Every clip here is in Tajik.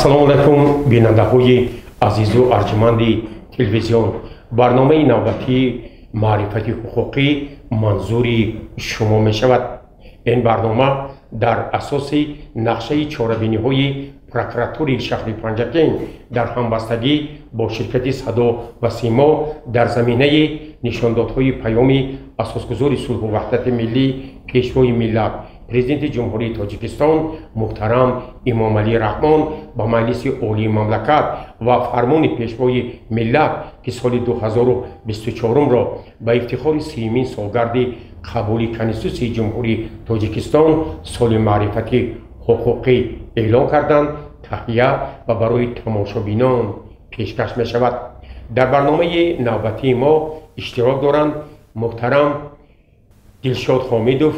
ассалому алайкум бинандаҳои азизу арҷуманди телевизион. барномаи навбатии маърифати ҳуқуқӣ манзури шумо мешавад. ин барнома дар асоси нақшаи чорабиниҳои прокуратури шаҳри Панҷакен дар ҳамбастагӣ бо ширкати Садо ва Симо дар заминаи нишондодҳои паёми асосгузори сулҳу ваҳдати миллӣ пешвои миллат президенти ҷумҳурии Тоҷикистон муҳтарам Имомалӣ Раҳмон ба Маҷлиси олии мамлакат ва фармони пешвои миллат ки соли 2024-ро ба ифтихори 30-мин солгарди қабули Конститутсияи ҷумҳурии Тоҷикистон соли маърифати ҳуқуқӣ эълон карданд, таҳия ва барои тамошобинон пешкаш мешавад. дар барномаи навбатии мо иштирок доранд муҳтарам Дилшод Ҳомидов,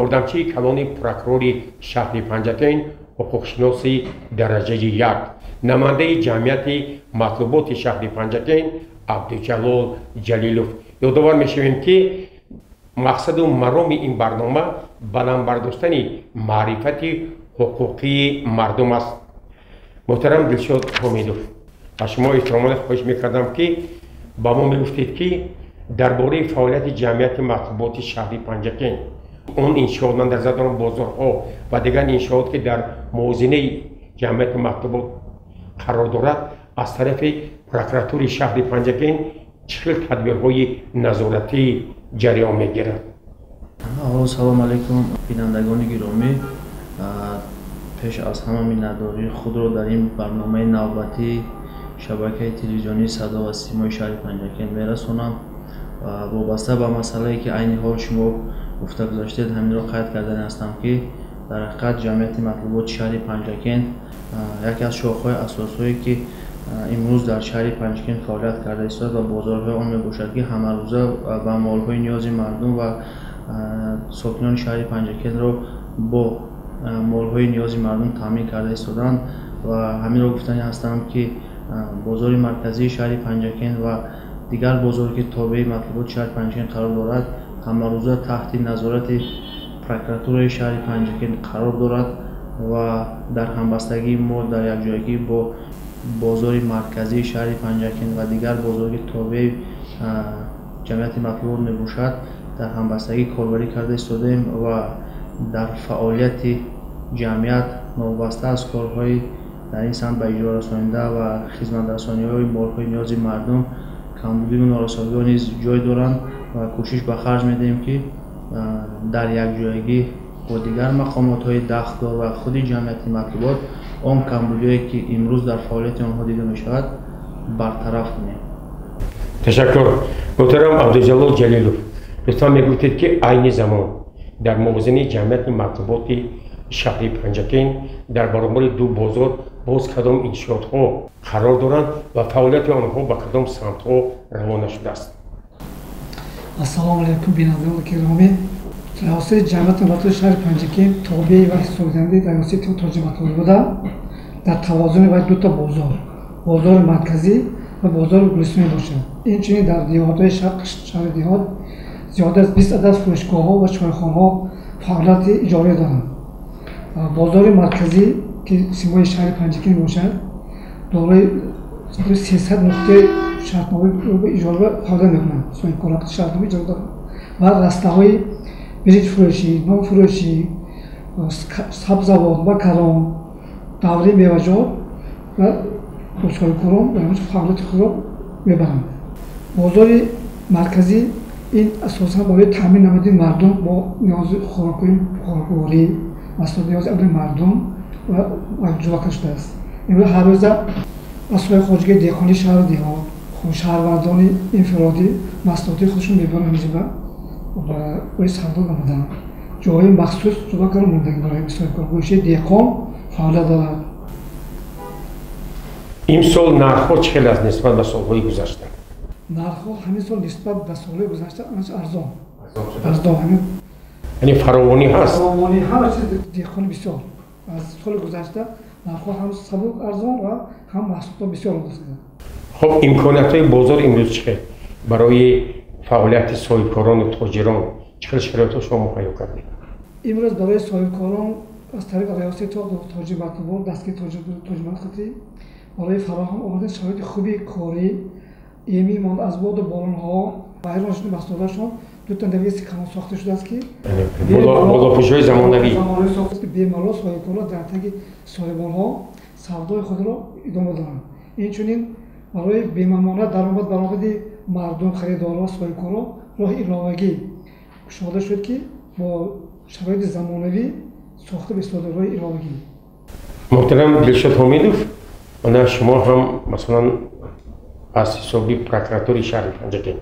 ёрдамчии калони прокурори шаҳри Панҷакен, ҳуқуқшиноси дараҷаи 1, намояндаи ҷамъияти матлуботи шаҳри Панҷакен Абдуҷалол Ҷалилов. ёдовар мешавем ки мақсаду мароми ин барнома баландбардоштани маърифати ҳуқуқии мардум аст. муҳтарам Дилшод Ҳомидов, ба шумо эҳтиромона хоҳиш мекардам ки ба мо мегуфтед ки дар бораи фаъолияти ҷамъияти матлуботи шаҳри Панҷакен, он иншоот ман дар назар дорам бозорҳо ва дигар иншоот ки дар мувозинаи ҷамъияти матлубот қарор дорад, аз тарафи прокуратури шаҳри Панҷакен чӣ хел тадбирҳои назоратӣ ҷараён мегирад? Салом алайкум бинандагони гиромӣ. пеш аз ҳама миннатдории худро дар ин барномаи навбатии шабакаи телевизионии Садо ва Симои шаҳри Панҷакен мерасонам. вобаста ба масъалае ки айни ҳол шумо гуфта гузаштед, ҳаминро қайд кардани ҳастам ки дар ҳақиқат ҷамъияти матлуботи шаҳри Панҷакен яке аз шохҳои асосие ки имрӯз дар шаҳри Панҷакен фаъолият карда истод ва бозорҳои он мебошад ки ҳамарӯза ба молҳои ниёзи мардум ва сокинони шаҳри Панҷакенро бо молҳои ниёзи мардум таъмин карда истоданд ва ҳаминро гуфтани ҳастам ки бозори марказии шаҳри Панҷакен ва дигар бозоре ки тобеи матлуботи шаҳри Панҷакен қарор дорад ҳамарӯза таҳти назорати прокуратураи шаҳри Панҷакен қарор дорад ва дар ҳамбастагии мо дар якҷоягӣ бо бозори марказии шаҳри Панҷакен ва дигар бозоре ки тобеи ҷамъияти матлубот мебошад дар ҳамбастагӣ корбарӣ карда истодаем ва дар фаъолияти ҷамъият новобаста аз корҳои дар ин самт ба иҷро расонида ва хизматрасониҳои молҳои ниёзи мардум камбудиву норасогиҳо низ ҷой доранд ва кӯшиш ба харҷ медиҳем ки дар якҷоягӣ бо дигар мақомотҳои дахтдор ва худи ҷамъияти матлубот он камбудиҳое ки имрӯз дар фаъолияти онҳо дида мешавад бартараф кунем. ташаккур. муҳтарам Абдуҷалол Ҷалилов, лутфан мегӯфтед ки айни замон дар мувозинаи ҷамъияти матлуботи шаҳри Панҷакен дар баробари ду бозор боз кадом иншоотҳо қарор доранд ва фаъолияти онҳо ба кадом самтҳо равона шудааст? ассалому алайкум бинандагони гиромӣ. тавассути ҷамъияти матлуботи шаҳри Панҷакен тобеи ва ҳисобидандаи тавассути тоҷи матлубот буда дар тавозуни вай дута бозор, бозори марказӣ ва бозори гулистон мебошад. инчунин дар диҳотҳои шаҳри диҳот зиёда аз 20 адад фурӯшгоҳҳо ва чойхонаҳо фаъолияти иҷорӣ доранд. бозори марказӣ ки симои шаҳри Панҷакен мебошад дорои 300 нуқтаи шартномаи иҷора фаъолият мекунад, соҳибкоракти шартномаи иҷора доранд ва растаҳои биринҷфурӯшӣ, нонфурӯшӣ, сабзавот, макарон, даври меваҷот ва соҳибкорон фаъолияти худро мебаранд. бозори марказӣ ин асосан барои таъмин намуди мардум бо ниёзи хӯрокворӣ, маслоҳоти ниёзи амри мардум ва ҷӯба шудааст. имрӯз ҳар рӯза асоҳои хоҷагии деҳқонии шаҳру диҳот, шаҳрвандони инфиродӣ маслоҳоти худшон мебаранд ҳамҷо ба рӯи савдо намуданд. ҷойҳои махсус ҷӯба мондагӣ барои соҳибкоргӯшии деҳқон фаъолият дорад. имсол нархҳо чӣ хел аст нисбат ба солҳои гузашта? нархҳо ҳамин сол нисбат ба солҳои гузашта арзон. яъне фаровонӣ ҳаст. фаровонӣ ҳама чиз деҳқонӣ бисёр. аз соли гузашта нархҳо ҳам сабук арзон ва ҳам маҳсулотҳо бисёр гузашта. хуб, имкониятҳои бозор имрӯз чӣ хел? барои фаъолияти соҳибкорону тоҷирон чӣ хел шароитҳо шумо муҳайё кардед? имрӯз барои соҳибкорон از طریق ریاست تاج مطلوب دستگیر تاج مطلوبی برای فراهم آمدن شرایط خوبی کاری ایمی ماند از باد باران‌ها و ایرانشون مسئولاشون دو تا نویسی کانال ساخته شده است که بالاپوش‌های زمانوی ساخته که بیمارا صاحبکارا در تگ صاحبان‌ها سودای خود را ادامه دارند. اینچنین برای بیمهمانه درآمد برآمد مردم خریدارا صاحبکارا راه ایلاوگی گشوده شد که با شرایط زمانوی ساخته به استفاده راه ایلاوگی. محترم دلشاد حمیدوف، انا شما هم مثلا از حسابی پروکراتوری شهر پنجگین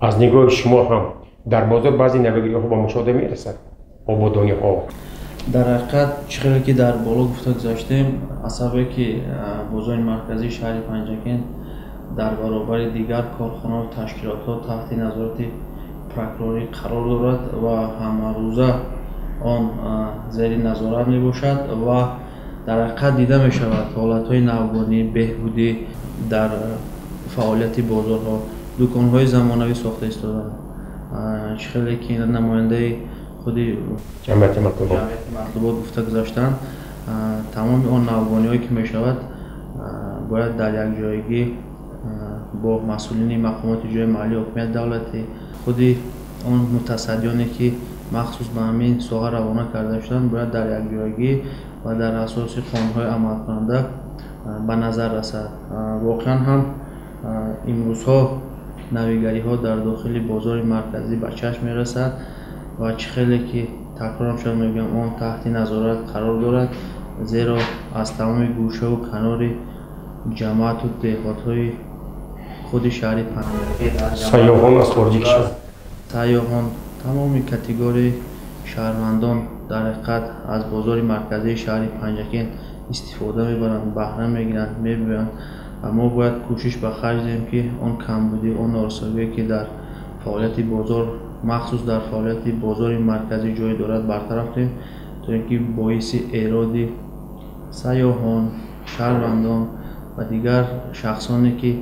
از نگاه شما هم در بازار بعضی نوگیری‌ها با مشاهده می‌رسد آبادانی‌ها در حقیقت چیزی که در بالا گفته گذاشتیم عصبی که بازار مرکزی شهر پنجگین در برابر دیگر کارخانه و تشکیلات تحت نظارت پروکوروری قرار دارد و همه روزه آن زیر نظارت می باشد و در حقیقت دیده می شود حالت‌های نوگانی بهبودی در فعالیت بازارها دکان‌های زمانوی ساخته ایستادند. چیزی که نماینده خودی جمعیت مطلوبات گفته گذاشتند تمام آن نوگانی‌هایی که می شود باید در یک جایگی با مسئولین مقامات جای محلی حکومت دولتی خودی آن متصدیانی که مخصوص به همین ساحه روانه کرده شدند باید در یک جایگی و در اساس قانون‌های عمل کننده به نظر رسد. واقعا هم امروزها نویگری‌ها در داخل بازار مرکزی به چشم می‌رسد و خیلی که تکرارم شد میگم آن تحت نظارت قرار دارد زیرا از تمام گوشه و کنار جماعت و دهات‌های خود شهر پنجگین سیاحان از خارج کشور سیاحان تمام کاتگوری شهروندان در حقیقت از بازار مرکزی شهر پنجگین استفاده میبرند بهره میگیرند میبینند و ما باید کوشش به خرج دهیم که آن کمبودی آن نارسایی که در فعالیت بازار مخصوص در فعالیت بازار مرکزی جای دارد برطرف کنیم تا اینکه باعث ایراد سیاحان شهروندان و دیگر شخصانی که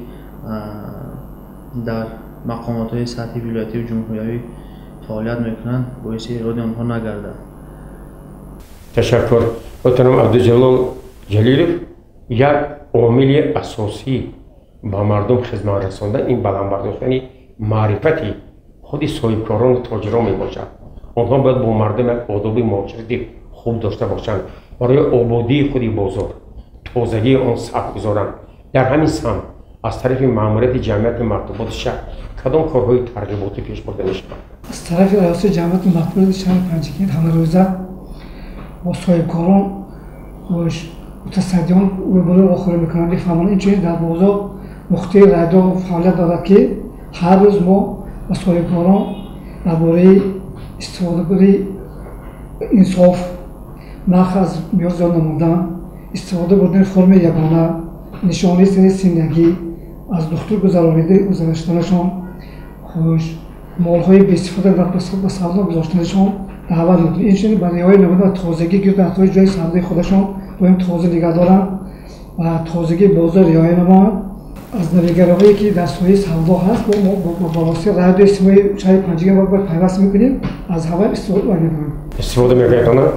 در مقامات سطحی ولایتی و جمهوری فعالیت میکنند باعث ایراد آنها نگردد. تشکر. محترم عبدالجلال جلیلوف، یک عامل اساسی با مردم خدمت رساندن این بلندبرداشتن معرفتی خود صاحبکاران و تاجران می باشد. آنها باید با مردم آداب معاشرتی خوب داشته باشند برای آبادی خود بازار تازگی آن سبک گذارند. در همین سمت از طرف ماموریت جمعیت مطبوعات شهر کدام کارهای ترغیباتی پیش برده می شود؟ از طرف ریاست جمعیت مطبوعات شهر پنجگین همه روزه با صاحبکاران و متصدیان روبرو آخر میکنند. بفهمانید اینچنین در بازار مختلف رایدها و فعالیت دارد که هر روز ما با صاحبکاران درباره استفاده بری انصاف نرخ از میان زیاد نمودن استفاده بردن فرم یگانه نشانی سن زندگی از دختر گذاشتنشان خوش مالهای به استفاده در به سودا گذاشتنشان دعوت می‌کنیم. اینچنین برای رعایت نمودن تازگی گرد اطراف جای سودای خودشان باید تازه نگه دارند و تازگی بازار رعایت نمایند. از نویگری‌هایی که در سوی سودا هست با واسطه رادیو اجتماعی شهر پنجگین باید پیوست می‌کنیم از هوا استفاده می‌کنند.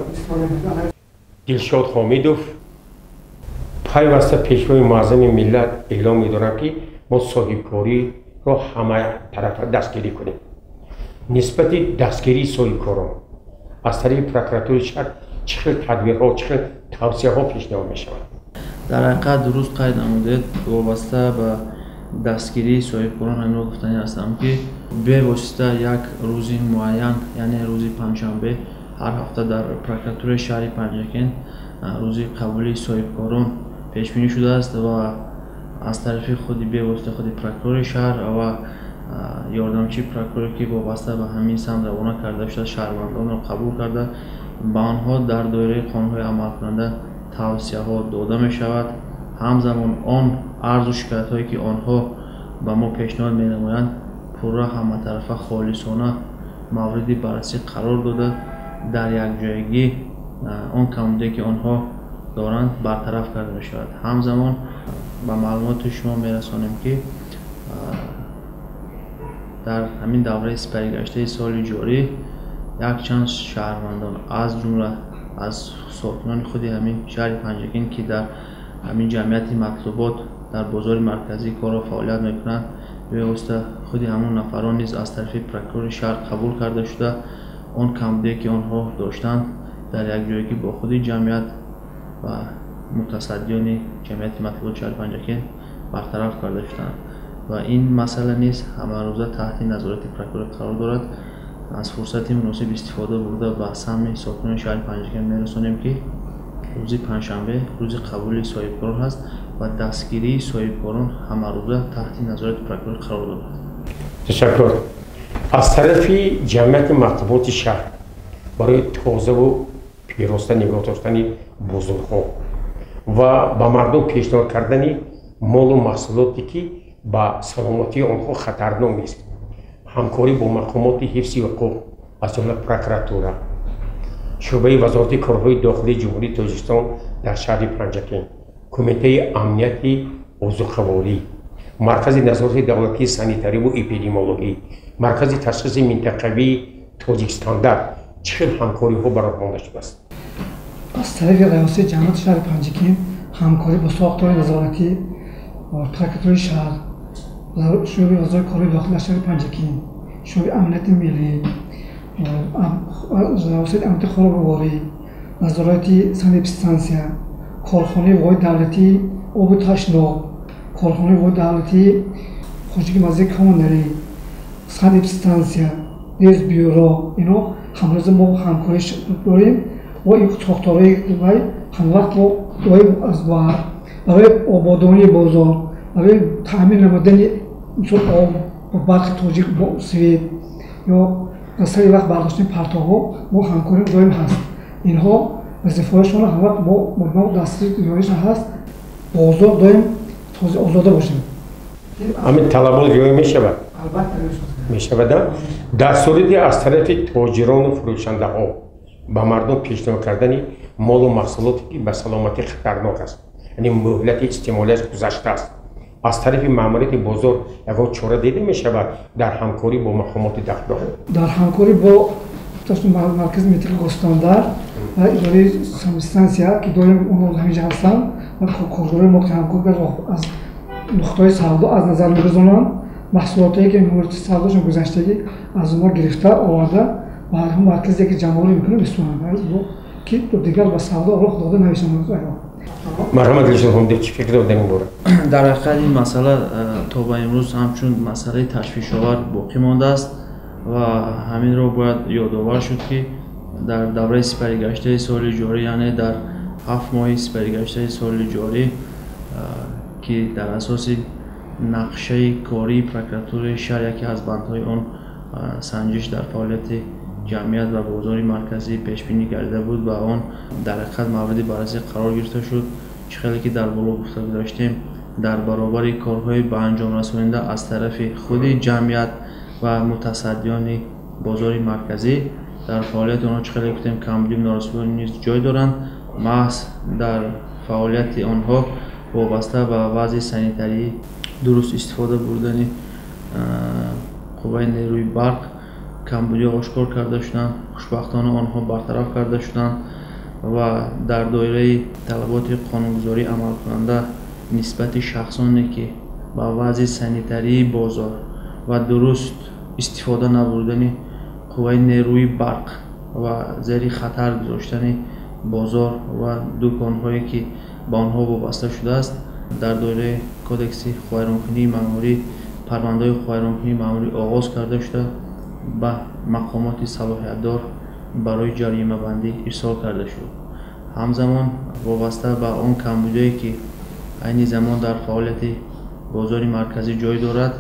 دلشاد حمیدوف پیوسته پیشوای معظم ملت اعلام می‌دارم که ما صاحبکاری را همه طرف دستگیری کنیم. نسبت دستگیری صاحبکاران از طریق پروکراتوری شهر چه تدبیرها چه توصیه‌ها پیشنهاد می‌شود؟ در حقیقت درست قید نمودید وابسته به دستگیری صاحبکاران همین گفتنی هستم که به واسطه یک روزی معین یعنی روزی پنجشنبه هر هفته در پروکراتوری شهر پنجگین روزی قبولی صاحبکاران پیش بینی شده است و از طرف خودی به واسطه خود پروکرور شهر و یاردمچی پروکرور که وابسته به همین سمت روانه کرده شده شهروندان را قبول کرده به آنها در دایره قانون‌های عمل کننده توصیه‌ها داده می شود. همزمان آن عرض و شکایت‌هایی که آنها به ما پیشنهاد می نمایند پورا همه طرفه خالصانه مورد بررسی قرار داده در یک جایگی آن کمبودی که آنها دارند برطرف کرده می شود. همزمان به معلومات شما می رسانیم که در همین دوره سپری گشته سال جاری یک چند شهروندان از جمله از ساکنان خود همین شهر پنجگین که در همین جمعیت مطلوبات در بازار مرکزی کار و فعالیت میکنند به خود همون نفران نیز از طرف پروکورور شهر قبول کرده شده اون کمبودی که آنها داشتند در یک جایی با خود جمعیت و متصدیان جمعیت مطلوبات شهر پنجگین برطرف کرده شدند و این مسئله نیز همه روزه تحت نظارت پروکورور قرار دارد. از فرصت مناسب استفاده برده به سهم ساکنان شهر پنجگین میرسانیم که روز پنجشنبه روز قبول صاحبکاران هست و دستگیری صاحبکاران همه روزه تحت نظارت پروکورور قرار دارد. تشکر. از طرف جمعیت مطلوبات شهر برای تازه و پیراسته نگاه داشتن بزرگ‌ها و به مردم پیشنهاد کردن مال و محصولاتی که به سلامتی آنها خطرناک نیست، همکاری با مقامات حفظ حقوق از جمله پروکراتوره، شعبه وزارت کارهای داخلی جمهوری تاجیکستان در شهر پنجگین، کمیته امنیتی عضوخواری، مرکز نظارت دولتی سانیتری و اپیدمیولوژی، مرکز تشخیص منطقوی تاجیکستان در چه همکاری ها برآورده شده است؟ از طریق ریاست جمعیت شهر پنجگین همکاری با ساختار نظارتی پروکراتوری شهر، شعبه وزارت کارهای داخلی شهر پنجگین، شعبه امنیت ملی، ریاست امنیت خودرواری، نظارت سانپستانسیا، کارخانه وای دولتی آب و تشناب، کارخانه وای دولتی خوشگی مزه کانری، سانپستانسیا، نیز بیورو، اینا همروز ما همکاری داریم و این ساختارهای هم وقت با از برای آبادانی بازار، برای تامین نمودن مثل آب و برق تاجیک با سوید یا سری وقت برداشتن پرتاها ما همکاری داریم هست. اینها وظیفه‌هایشان هم وقت با مردم دسترسی ریایش هست بازار داریم توزیع آزاده باشیم. همین طلبات ریایی میشود؟ البته میشود. در صورتی از طرف تاجران و فروشنده ها به مردم پیشنهاد کردن مال و محصولاتی که به سلامتی خطرناک است، یعنی مهلت استعمالش گذشته است، از طرف ماموریت بازار یگان چاره دیده می شود در همکاری با مقامات داخلی؟ در همکاری با مرکز منطقه استاندار و اداره سانپستانسیا که داریم اونها همینجا هستن و کارگرای ما که همکاری از نقطه‌های سودا از نظر می‌گذارن محصولاتی که مورد سوداشون گذشتگی از اونها گرفته آورده و هم مرکزی که جمع‌آوری می‌کنه بسوزونن که دیگر با سودا راه داده نمیشه. مرحمت لیشون هم چی فکر دارید این باره؟ در حقیقت این مسئله تا به امروز همچون مسئله تشویش‌آور باقی مانده است و همین رو باید یادآور شد که در دوره سپریگشته سال جاری، یعنی در 7 ماه سپریگشته سال جاری که در اساس نقشه کاری پروکراتور شهر یکی از بندهای آن سنجش در فعالیت جمعیت و بازار مرکزی پیش بینی کرده بود و آن در حقیقت مورد بررسی قرار گرفته شد. چه که در بالا گفته داشتیم در برابر کارهای به انجام رساننده از طرف خود جمعیت و متصدیان بازار مرکزی در فعالیت آنها چه گفتیم کمبودی نارسایی نیز جای دارند، محض در فعالیت آنها وابسته به وضع سانیتری درست استفاده بردن قوه نیروی برق کمبودی آشکار کرده شدند. خوشبختانه آنها برطرف کرده شدند و در دایره طلبات قانونگذاری عمل کننده نسبت شخصانی که با وضع سانیتری بازار و درست استفاده نبردن قوه نیروی برق و زیر خطر گذاشتن بازار و دکان‌هایی که با آنها وابسته شده است در دایره کودکس خیرانکنی مأموری پرونده خیرانکنی مأموری آغاز کرده شده به مقامات صلاحیت دار برای جریمه بندی ارسال کرده شد. همزمان وابسته به آن کمبودی که عین زمان در فعالیت بازار مرکزی جای دارد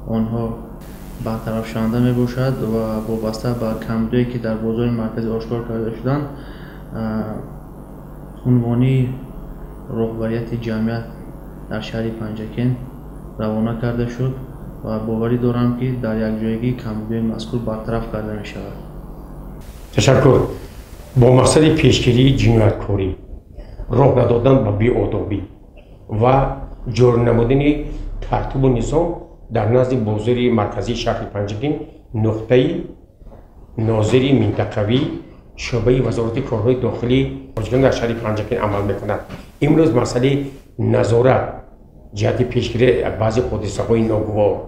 آنها برطرف شونده می باشد و وابسته به کمبودی که در بازار مرکزی آشکار کرده شدند عنوانی رهبریت جمعیت در شهر پنجگین روانه کرده شد و باوری دارم که در یک جایگی کمبودی مذکور برطرف کرده می شود. تشکر. با مقصد پیشگیری جنایتکاری، راه ندادن به بی‌آدابی و جور نمودن ترتیب و نظام در نزد بازار مرکزی شهر پنجگین نقطه ناظر منطقوی شعبه وزارت کارهای داخلی واجگان در شهر پنجکین عمل میکند. امروز مسئله نظارت جهت پیشگیری بعضی حادثه‌های ناگوار،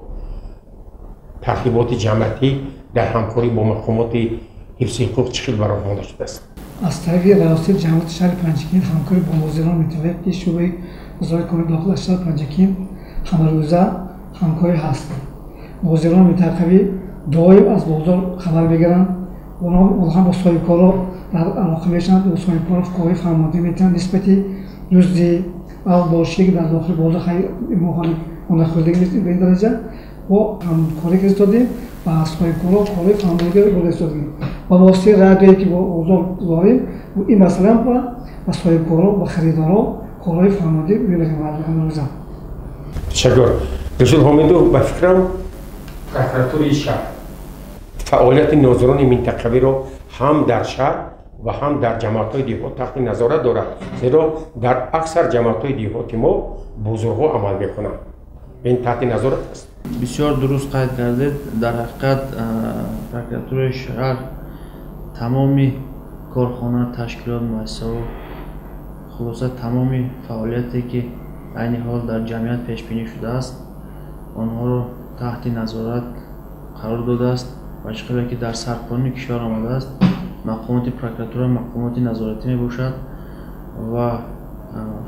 تخریبات جمعیتی در همکاری با مقامات حفظ حقوق چه برآورده شده است؟ از طریق ریاست جمعیت شهر پنجکین همکاری با مدیران منطقه که شعبه وزارت کارهای داخلی شهر پنجکین همروزه همکاری هست. مدیران منطقوی دائم از بازار خبر میگیرند. اونها با صاحبکارا در علاقه میشن، با صاحبکارا کاری فرمانده میتونن نسبتی دزدی او باشی که در داخل بازار خیلی مخالف نخوردگی نیست به این درجه و همکاری که دادیم و صاحبکارا کاری فرماندگی رو دادیم و واسطه رادیویی که با بازار داریم این مثلا با صاحبکارا و خریدارا کارهای فرماندگی می‌کنیم روزا. تشکر. رسول حامدو به فکرم پرکراتوری شهر فعالیت ناظران منطقوی را هم در شهر و هم در جماعت‌های دیهات تحت نظارت دارد، زیرا در اکثر جماعت‌های دیهات ما بزرگ‌ها عمل می‌کنند. این تحت نظارت است. بسیار درست قید کردید. در حقیقت پرکراتور شهر تمامی کارخانه، تشکیلات، مؤسسه و خلاصه تمامی فعالیتی که عین حال در جمعیت پیش بینی شده است آنها را تحت نظارت قرار داده است و شغلی که در سرپرانی کشور آمده است. مقامات پرکراتور مقامات نظارتی می باشد و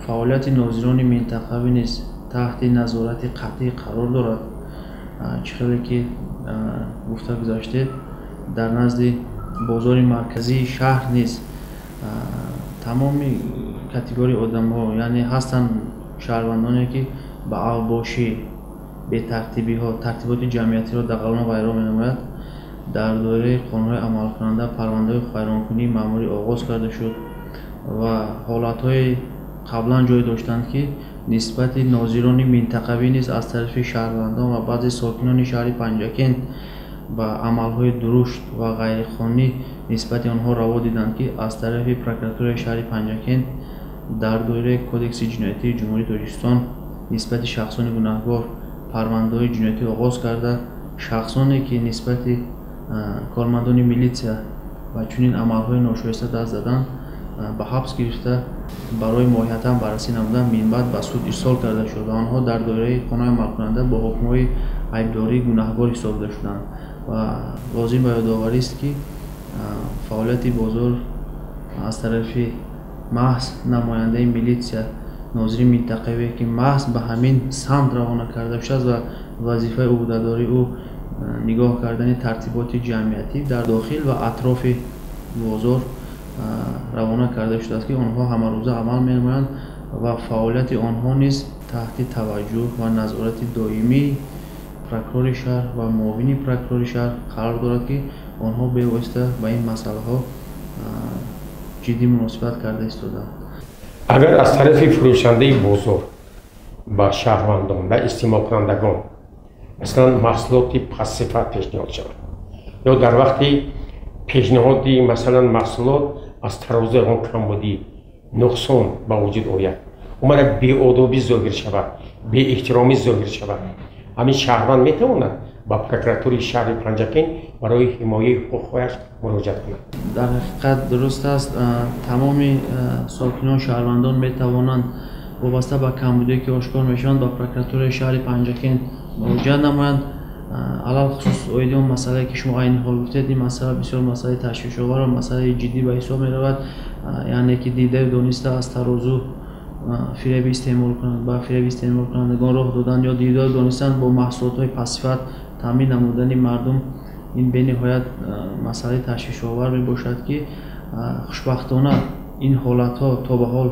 فعالیت ناظران منطقوی نیز تحت نظارت قطعی قرار دارد. شغلی که گفته گذاشته در نزد بازار مرکزی شهر نیز تمامی کاتگوری آدم‌ها یعنی هستند شهروندانی که به اوباشی به ترتیبی ها ترتیبات جمعیتی را در قانون ویرا می‌نماید. در دوره قانون عمل کننده پرونده خیرانکنی مأموری آغاز کرده شد و حالت‌های قبلا جای داشتند که نسبت ناظران منطقوی نیز از طرف شهروندان و بعضی ساکنان شهر پنجکین و عمل‌های درشت و غیرقانونی نسبت آنها روا دیدند که از طرف پرکراتور شهر پنجکین در دوره کدکس جنایتی جمهوری تاجیکستان نسبت شخصان گناهکار پرونده‌های جنایتی آغاز کرده. شخصانی که نسبت کارمندان میلیسیا و چنین عمل‌های ناشایسته دست زدند به حبس گرفته برای ماهیتا بررسی نمودن من بعد به سود ارسال کرده شد. آنها در دایره خانه عمل کننده با حکم‌های عیبداری گناهکار حساب داده شدند و لازم به یادآوری است که فعالیت بازار از طرف محض نماینده میلیسیا ناظر منطقوی که محض به همین سمت روانه کرده شد و وظیفه عهده‌داری او نگاه کردن ترتیبات جمعیتی در داخل و اطراف بازار روانه کرده شده است که آنها همه روزه عمل می‌نمایند و فعالیت آنها نیز تحت توجه و نظارت دائمی پرکراتور شهر و معاون پرکراتور شهر قرار دارد که آنها به واسطه به این مسئله ها جدی مناسبت کرده ایستادند. اگر از طرف فروشنده بازار با شهروندان و استماع کنندگان مثلا محصولات پس‌صفت پیشنهاد شود یا در وقتی پیشنهادی مثلا محصولات از ترازو آن کمبودی نقصان با وجود آید اومد بی‌آدابی ظاهر شود، بی احترامی ظاهر شود، همین شهروند میتواند با پرکراتور شهر پنجکین برای حمایت حقوقش مراجعه کند. در حقیقت درست است. تمامی ساکنان شهروندان میتوانند وابسته به کمبودی که آشکار میشوند با پرکراتور شهر پنجکین مراجعه نمایند. علل خصوص اویدی اون مسئله که شما عین حال گفتید این مسئله بسیار مسئله تشویش‌آور و مسئله جدی به حساب می‌رود. یعنی که دیده و دانسته از ترازو فریب استعمال کنند با فریب استعمال کنندگان راه دادن یا دیده و دانستن با محصولات‌های پس‌صفت تامین نمودن مردم این به نهایت مسئله تشویش‌آور میباشد که خوشبختانه این حالت‌ها تا به حال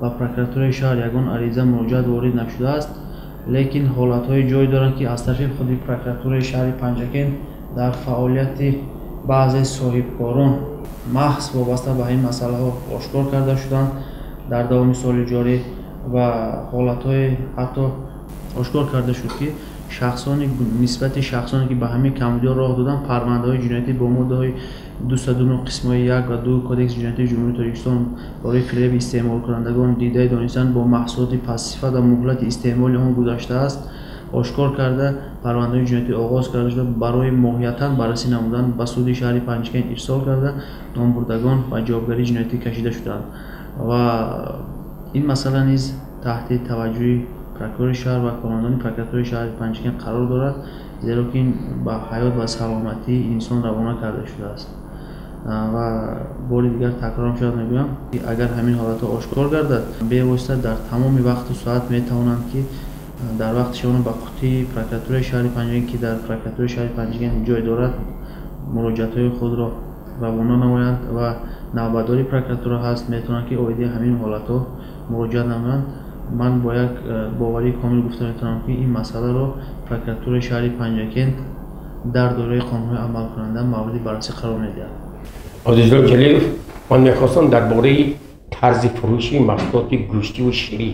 با پرکراتور شهر یگان عریضه مراجعت وارد نشده است، لیکن حالت‌های جای دارند که از طرف خود پرکراتور شهر پنجکین در فعالیت بعضی صاحبکاران محض وابسته به این مسئله ها آشکار کرده شدند در دوام سال جاری و حالت‌های حتی آشکار کرده شد که نسبت شخصانی که به همین کمبودی راه دادن پرونده‌های جنایتی با ماده‌های 209 قسمه 1 و 2 کدکس جنایتی جمهوری تاجیکستان برای فریب استعمال کنندگان دیده دانستن با محصولات پس‌صفت و مهلت استعمال آن گذاشته است ошкор карда парвандаи ҷиноятӣ оғоз карда шуда барои моҳиятан баррасӣ намудан ба суди шаҳри Панҷшакент ирсол карда номбурдагон ба ҷавобгарии ҷиноятӣ кашида шуданд ва ин масъала низ таҳти таваҷҷӯҳи прокурори шаҳр ва командони прокуратураи шаҳри Панҷшакент қарор дорад, зеро ки ин ба ҳаёт ва саломатии инсон равона карда шудааст. ва бори дигар такраром шуд мегӯям ки агар ҳамин ҳолатҳо ошкор гардад, бевосита дар тамоми вақту соат метавонанд ки дар вақти шавона ба қутии прокуратураи шаҳри Панҷшакент ки дар прокуратураи шаҳри Панҷшакент ҷой дорад муроҷиатҳои худро равона намоянд ва навбатдори прокуратура ҳаст, метавонанд ки оиди ҳамин ҳолатҳо муроҷиат намоянд. ман бо як боварии комил гуфта метавонам ки ин масъаларо прокуратураи шаҳри Панҷшакент дар доираи қонунҳои амалкунанда мавриди баррасӣ қарор медиҳад. Азизони ҷалилов, ман мехостам дар бораи тарзи фурӯши маҳсулоти гӯштиву ширӣ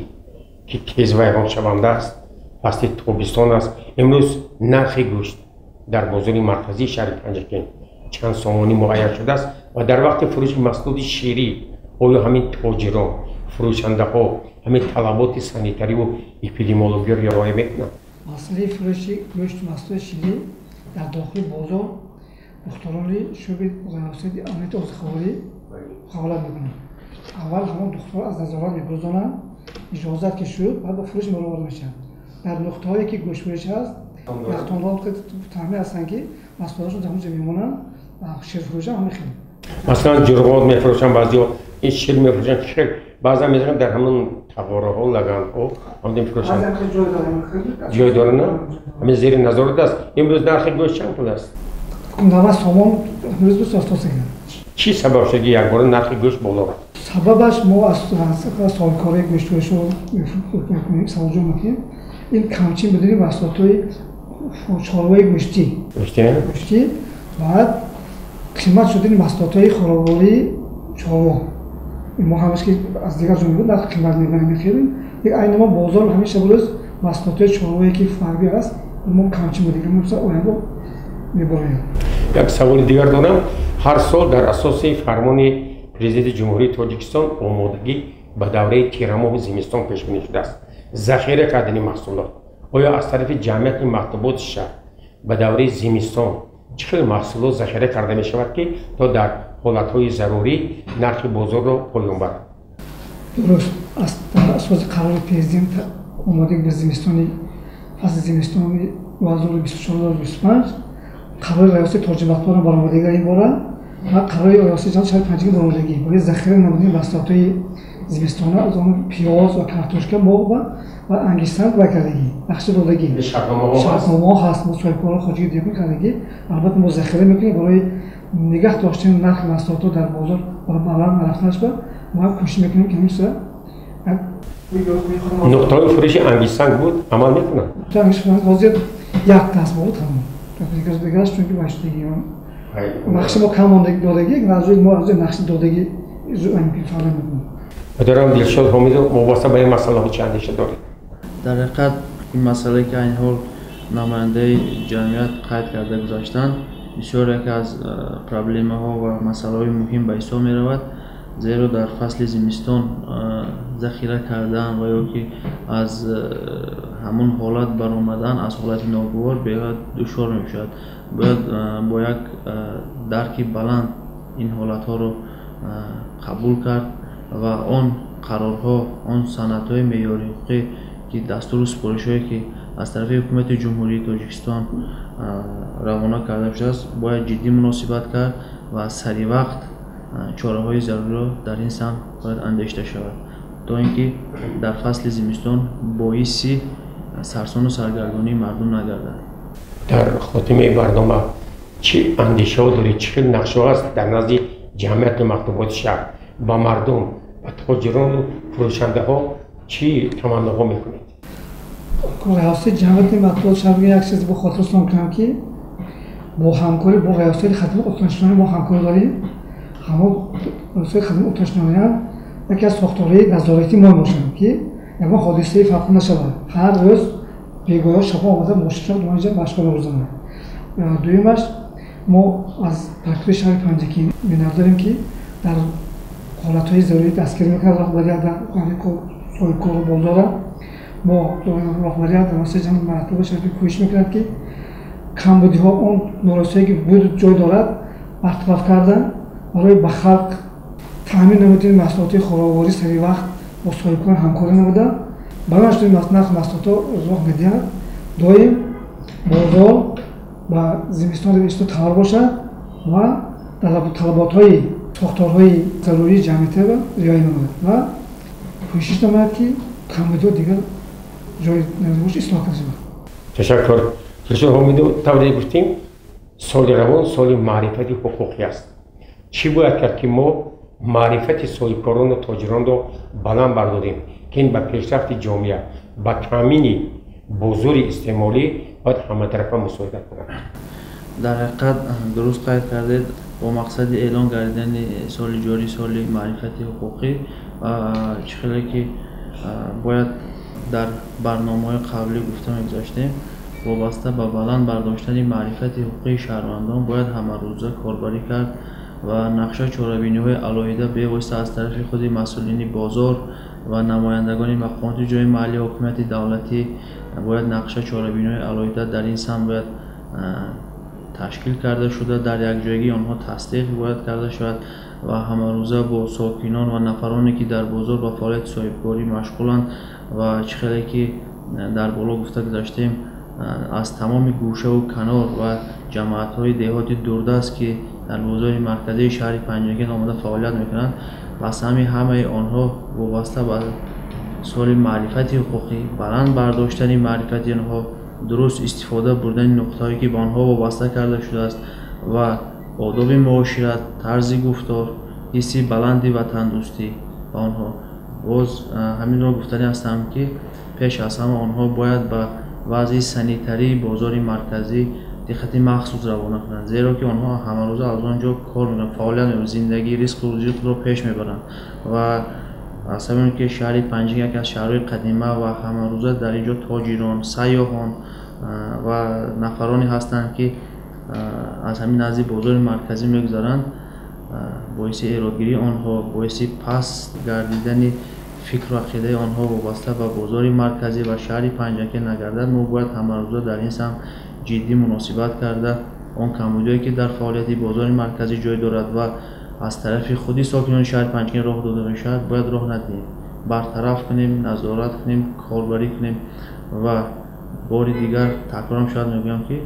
ки тез вайроншаванда аст, фасли тобистон аст. имрӯз нархи гӯшт дар бозори марказии шаҳри Панҷшакент чанд сомонӣ муайян шудааст ва дар вақти фурӯши маҳсулоти ширӣ оё ҳамин тоҷирон, фурӯшандаҳо ҳамин талаботи санитариву эпидемиологиро риоя мекунанд? масъалаи фурӯши гӯшт маҳсулоти ширӣ дар дохили бозор духтурони шӯъбаи ғайриосоиди амнияти озиховарӣ фаъолият мекунанд. аввал ҳамон духтурон аз назорат мегузаранд, иҷозат ки шуд, баъд ба фурӯш бароварда мешаванд. дар нуқтаҳое ки гӯштфурӯш ҳаст, яхтонро таъмин ҳастанд ки маҳсулоташон дар онҷо мемонанд ва ширфурӯшам ҳамин хел. Масалан ҷурғот мефурӯшанд, баъзеҳо ин шир мефурӯшанд, хел баъзан мезананд дар ҳамон тавораҳо, лаганҳо ҳамин мефурӯшанд. ҷой доранд, ҳамин зери назорат аст. имрӯз нархи гӯшт чанд пул аст? навбат сомон имрӯз 270 сомон. чӣ сабаб шуд ки якбора нархи гӯшт боло рафт? сабабаш мо аз соликории гӯштфурӯшро савоҷӯ мекунем. ин камчин будани маҳсулотҳои чорваи гӯштӣ, баъд қимат шудани маҳсулотҳои хӯроквории чорво. мо ҳамаш ки аз дигар ҷо мебуд нархи қимат мехӯрем. айни мо бозор ҳамеша рӯз маҳсулотҳои чорвое ки фарқи аст, мо камчин будем оянда меборем. як саволи дигар дорам. ҳар сол дар асоси фармони президенти ҷумҳурии Тоҷикистон омодагӣ ба давраи тирамоҳу зимистон пешбинӣ шудааст. захира кардани маҳсулот оё аз тарафи ҷамъияти мактаботи шаҳр ба давраи зимистон чӣ хел маҳсулот захира карда мешавад ки то дар ҳолатҳои зарурӣ нархи бозорро поён барад? дуруст аст. дар асоси қарори президент омодагӣ ба зимистони фасли зимистони 2024-2025 қарори раёси тоҷимаҳбурам баромадагӣ дар ин бора ва қарори раёси ҷамъияти шаҳри Панҷшакент баромадагӣ бояд захира намудани маҳсулотҳои зимистона аз он пиёз ва картошка боғ ва ангистан вай кардагӣ нақша додагӣ шартномаҳо ҳаст. мо соҳибкорон хоҷигӣ диёкун кардагӣ. албатта мо захира мекунем барои нигаҳ доштани нархи маҳсулотҳо дар бозор баланд нарафтанаш ба мо кӯшиш мекунем ки ҳамин сura нуқтаҳои фурӯши ангистан буд амал мекунанд? ҳозир як даст буд ҳамон дигараш чунки вайшудагӣ нақши мо кам додагӣ мо аз нақши додагӣ фаъолият мекунем. муҳтарам Дилшод Ҳомидов, вобаста ба ин масъалаҳо чӣ андеша доред? дар ҳақиқат ин масъалае ки айни ҳол намояндаи ҷамъият қайд карда гузаштанд бисёр яке аз проблемаҳо ва масъалаҳои муҳим ба ҳисоб меравад, зеро дар фасли зимистон захира кардан ва ё ки аз ҳамон ҳолат баромадан аз ҳолати ногувор беҳад душвор мешавад. бояд бо як дарки баланд ин ҳолатҳоро қабул кард ва он қарорҳо, он санадҳои меъёрии ҳуқуқӣ ки дастуру супоришҳое ки аз тарафи ҳукумати ҷумҳурии Тоҷикистон равона карда шудааст, бояд ҷиддӣ муносибат кард ва саривақт чораҳои заруриро дар ин самт бояд андешта шавад, то ин ки дар фасли зимистон боиси сарсону саргардонии мардум нагардад. дар хотимаи барнома чӣ андешаҳо доред, чӣ хел нақшҳо аст дар назди ҷамъияти мактаботи шаҳр ба мардум, ба тоҷирону фурӯшандаҳо чӣ таманноҳо мекунед? раёси ҷамъияти мактаботи шаҳр як чиз бо хотиротон кунам ки бо ҳамкорӣ бо раёсои хадмати оташноӣ мо ҳамкорӣ дорем. ҳамон раёсои хадмати оташноиям яке аз сохторҳои назоратӣ мо мебошанд ки ягон ҳодисаи фавқӣ нашавад. ҳар рӯз бегоҳиҳо шабо омада мошинашон дар онҷо машғул мегузаранд. дуюмаш мо аз прокуратураи шаҳри Панҷшакент миннат дорем ки дар ҳолатҳои зарурӣ дастгирӣ мекунад соҳибкору бозора با راهبریت دراسته جناب مرتبه شریفی کوشش میکرد که کمبودی‌ها اون نورسایی که بود جای دارد برطرف کردن برای به خلق تامین نمودن محصولات خوراکواری سری وقت با صاحبکار همکاری نموده برای شدن نرخ محصولات راه میدهد دایم بازار و زمستان بیشتر تر باشد و طلبات‌های ساختارهای ضروری جمعیت را رعایت نماید و کوشش نماید که کمبودی‌ها دیگر جای نداشته اصلاح کنند. تشکر. دکتر حمیدو طوری گفتیم سال روان سال معرفت حقوقی است. چی باید کرد که ما معرفت صاحبکاران و تاجران را بلند برداریم که این به پیشرفت جامعه به تامین بازار استعمالی باید همه طرفه مساعدت کنند. در حقیقت درست قید کردید با مقصد اعلان گردیدن سال جاری سال معرفت حقوقی چه خیلی که باید در برنامه‌های قبلی گفته می‌گذاشتیم وابسته به بلند برداشتن معرفت حقوقی شهروندان باید همه روزه کاربری کرد و نقشه چاره‌بینی‌های علاهیده به واسطه از طرف خود مسئولین بازار و نمایندگان مقامات جای محلی حکومت دولتی باید نقشه چاره‌بینی‌های علاهیده در این سمت باید تشکیل کرده شده در یک جایگی آنها تصدیق باید کرده شود و همه روزه با ساکنان و نفرانی که در بازار با فعالیت صاحبکاری مشغولند و چه خیلی که در بالا گفته گذاشتیم از تمام گوشه و کنار و جماعت‌های دهاتی دوردست که در بازار مرکزی شهر پنجگین آمده فعالیت میکنند و همه آنها وابسته به سال معرفت حقوقی بلند برداشتن معرفت آنها درست استفاده بردن نقطه‌ای که به آنها وابسته کرده شده است و آداب معاشرت طرز گفتار حسی بلندی و تندرستی به آنها باز همین را گفتنی هستم که پیش از همه آنها باید به وضع سنیتری بازار مرکزی دقت مخصوص روانه کنند زیرا که آنها همه روز از آنجا کار میکنند فعالیت میکنند زندگی ریسک و روزیت را پیش میبرند و از همین که شهر پنجگین یکی از شهرهای قدیمه و همه روزه در اینجا تاجران سیاحان و نفرانی هستند که از همین نزدیک بازار مرکزی میگذارند باعث ایرادگیری آنها باعث پس گردیدن فکر و عقیده آنها وابسته به بازار مرکزی و شهر پنجگین نگردد ما باید همه روزه در این سمت جدی مناسبت کرده آن کمبودی‌هایی که در فعالیت بازار مرکزی جای دارد و از طرف خودی ساکنان شهر پنجگین راه داده میشود باید راه ندهیم برطرف کنیم نظارت کنیم کاربری کنیم و بار دیگر تکرارم شاید میگویم که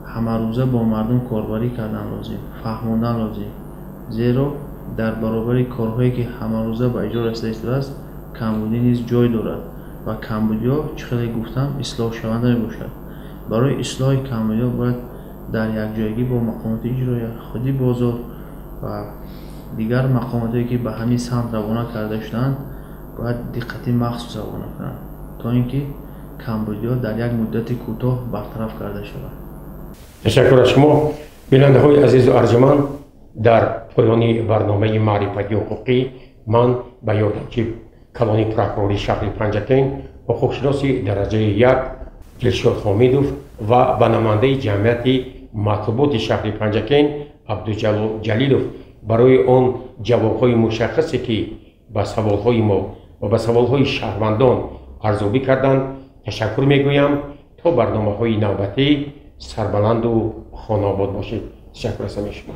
همه روزه با مردم کاربری کردن لازم فهماندن لازم زیرا در برابر کارهایی که همه روزه به اجرا رسیده است کمبودی نیز جای دارد و کمبودی‌ها چه خیلی گفتم اصلاح شونده میباشد برای اصلاح کمبودی‌ها باید در یک جایگی با مقامات اجرایی خودی بازار و دیگر مقاماتی که به همین سمت روانه کرده شدند باید دقت مخصوص روانه کنند تا اینکه کمبودی‌ها در یک مدت کوتاه برطرف کرده شود. تشکر از شما بیننده‌های عزیز و ارجمند. در پایان برنامه معرفتی حقوقی من به یاردمچی کلانی پرокурори شهر پنجگین حقوقشناسی درجه 1 دلشاد حمیدوف و به نماینده جمعیت مطبوعات شهر پنجگین عبدالجلال جلیلوف برای آن جواب‌های مشخصی که به سوال‌های ما و به سوال‌های شهروندان ارزیابی کردند تشکر می‌گویم. تا برنامه‌های نوبتی سربلند و خانه‌آباد باشید. تشکر از شما.